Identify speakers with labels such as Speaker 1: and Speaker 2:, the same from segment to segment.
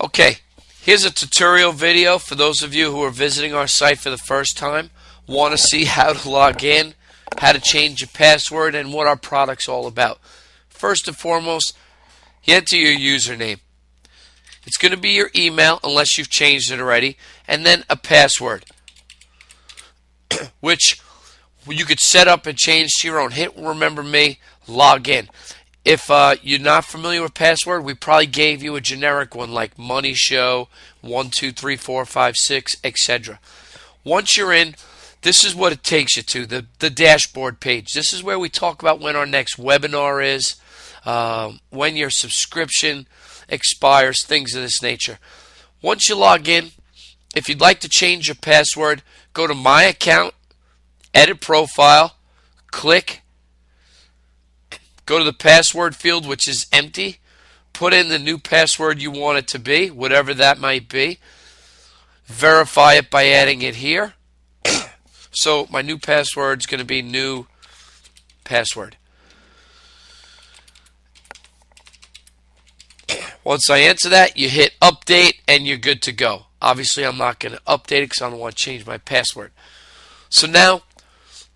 Speaker 1: Okay, here's a tutorial video for those of you who are visiting our site for the first time, want to see how to log in, how to change your password, and what our product's all about. First and foremost, you enter your username. It's going to be your email unless you've changed it already, and then a password, which you could set up and change to your own. Hit remember me, log in. If you're not familiar with password, we probably gave you a generic one like Money Show, 123456, etc. Once you're in, this is what it takes you to, the dashboard page. This is where we talk about when our next webinar is, when your subscription expires, things of this nature. Once you log in, if you'd like to change your password, go to My Account, Edit Profile, click, go to the password field, which is empty. Put in the new password you want it to be, whatever that might be. Verify it by adding it here. So my new password is going to be new password. Once I enter that, you hit update and you're good to go. Obviously, I'm not going to update it because I don't want to change my password. So now,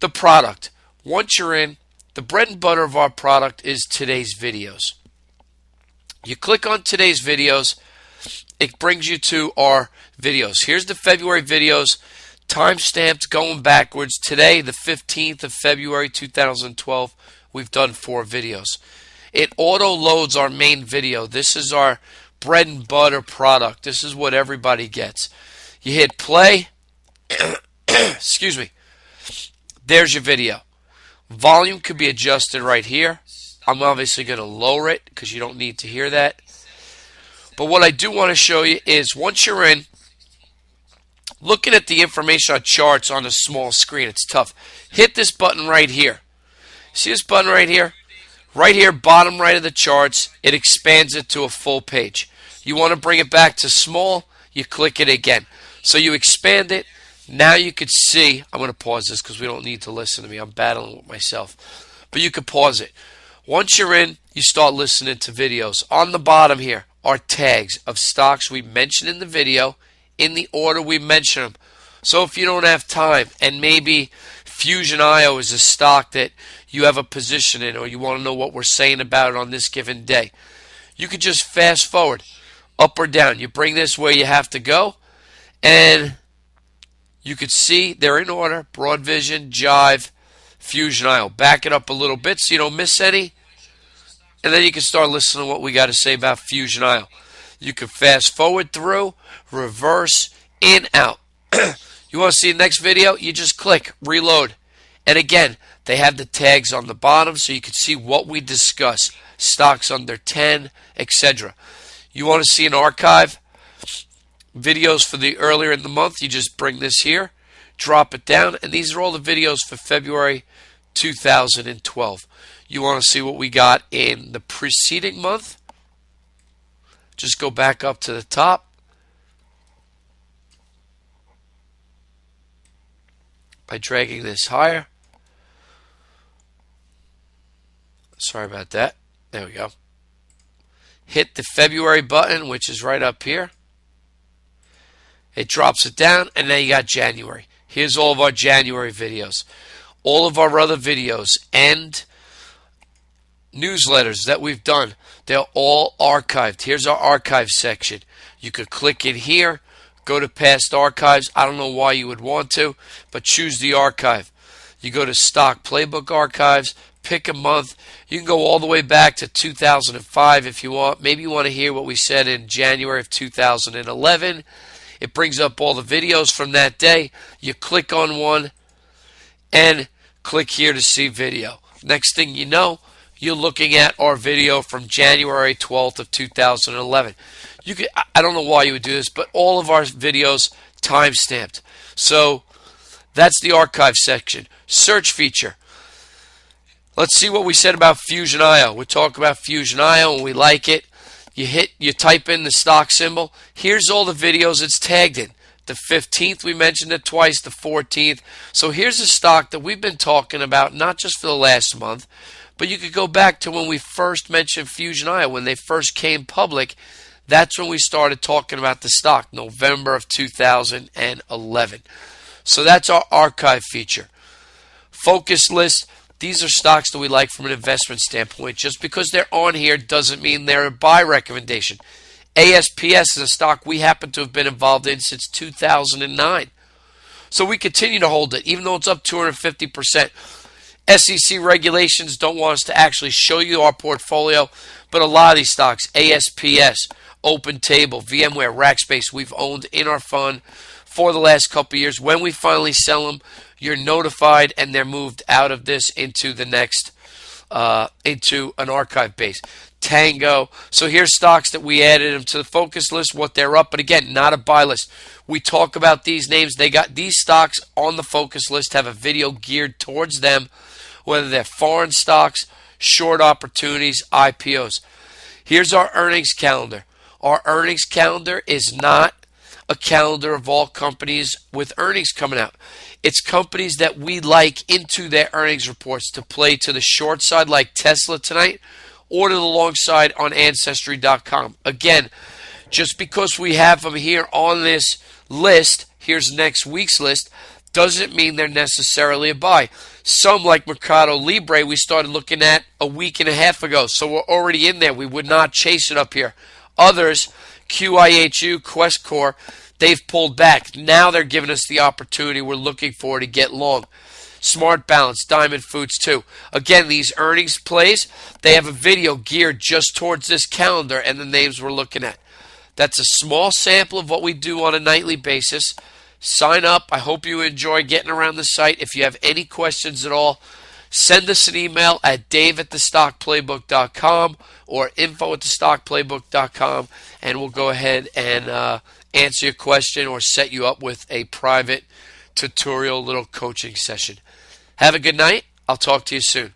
Speaker 1: the product. Once you're in, the bread and butter of our product is today's videos. You click on today's videos, it brings you to our videos. Here's the February videos, time-stamped going backwards. Today, the 15th of February 2012, we've done 4 videos. It auto-loads our main video. This is our bread and butter product. This is what everybody gets. You hit play. Excuse me. There's your video. Volume could be adjusted right here. I'm obviously going to lower it because you don't need to hear that. But what I do want to show you is once you're in, looking at the information on charts on a small screen, it's tough. Hit this button right here. See this button right here? Right here, bottom right of the charts, it expands it to a full page. You want to bring it back to small, you click it again. So you expand it. Now you could see, I'm going to pause this because we don't need to listen to me. I'm battling with myself. But you could pause it. Once you're in, you start listening to videos. On the bottom here are tags of stocks we mentioned in the video in the order we mention them. So if you don't have time and maybe Fusion IO is a stock that you have a position in or you want to know what we're saying about it on this given day, you could just fast forward up or down. You bring this where you have to go and you could see they're in order: Broad Vision, Jive, Fusion IO. Back it up a little bit so you don't miss any. And then you can start listening to what we got to say about Fusion IO. You can fast forward through, reverse, in, out. You want to see the next video? You just click, reload. And again, they have the tags on the bottom so you can see what we discuss. Stocks under 10, etc. You want to see an archive? Videos for the earlier in the month, you just bring this here, drop it down, and these are all the videos for February 2012. You want to see what we got in the preceding month? Just go back up to the top. By dragging this higher. Sorry about that. There we go. Hit the February button, which is right up here. It drops it down, and now you got January. Here's all of our January videos. All of our other videos and newsletters that we've done, they're all archived. Here's our archive section. You could click in here, go to past archives. I don't know why you would want to, but choose the archive. You go to stock playbook archives, pick a month. You can go all the way back to 2005 if you want. Maybe you want to hear what we said in January of 2011. It brings up all the videos from that day. You click on one and click here to see video. Next thing you know, you're looking at our video from January 12th of 2011. I don't know why you would do this, but all of our videos time-stamped. So that's the archive section. Search feature. Let's see what we said about Fusion IO. We talk about Fusion IO and we like it. You type in the stock symbol. Here's all the videos it's tagged in. The 15th, we mentioned it twice, the 14th. So here's a stock that we've been talking about, not just for the last month, but you could go back to when we first mentioned Fusion IO, when they first came public. That's when we started talking about the stock, November of 2011. So that's our archive feature. Focus list. These are stocks that we like from an investment standpoint. Just because they're on here doesn't mean they're a buy recommendation. ASPS is a stock we happen to have been involved in since 2009. So we continue to hold it, even though it's up 250%. SEC regulations don't want us to actually show you our portfolio, but a lot of these stocks, ASPS, Open Table, VMware, Rackspace, we've owned in our fund for the last couple of years. When we finally sell them, you're notified, and they're moved out of this into the next, into an archive base. Tango. So here's stocks that we added them to the focus list, what they're up, but again, not a buy list. We talk about these names. They got these stocks on the focus list, have a video geared towards them, whether they're foreign stocks, short opportunities, IPOs. Here's our earnings calendar. Our earnings calendar is not a calendar of all companies with earnings coming out. It's companies that we like into their earnings reports to play to the short side, like Tesla tonight, or to the long side on Ancestry.com. Again, just because we have them here on this list, here's next week's list, doesn't mean they're necessarily a buy. Some, like Mercado Libre, we started looking at a week and a half ago, so we're already in there. We would not chase it up here. Others, QIHU, Questcore, they've pulled back. Now they're giving us the opportunity we're looking for to get long. Smart Balance, Diamond Foods too. Again, these earnings plays, they have a video geared just towards this calendar and the names we're looking at. That's a small sample of what we do on a nightly basis. Sign up. I hope you enjoy getting around the site. If you have any questions at all, send us an email at dave@thestockplaybook.com or info@thestockplaybook.com, and we'll go ahead and answer your question or set you up with a private tutorial little coaching session. Have a good night. I'll talk to you soon.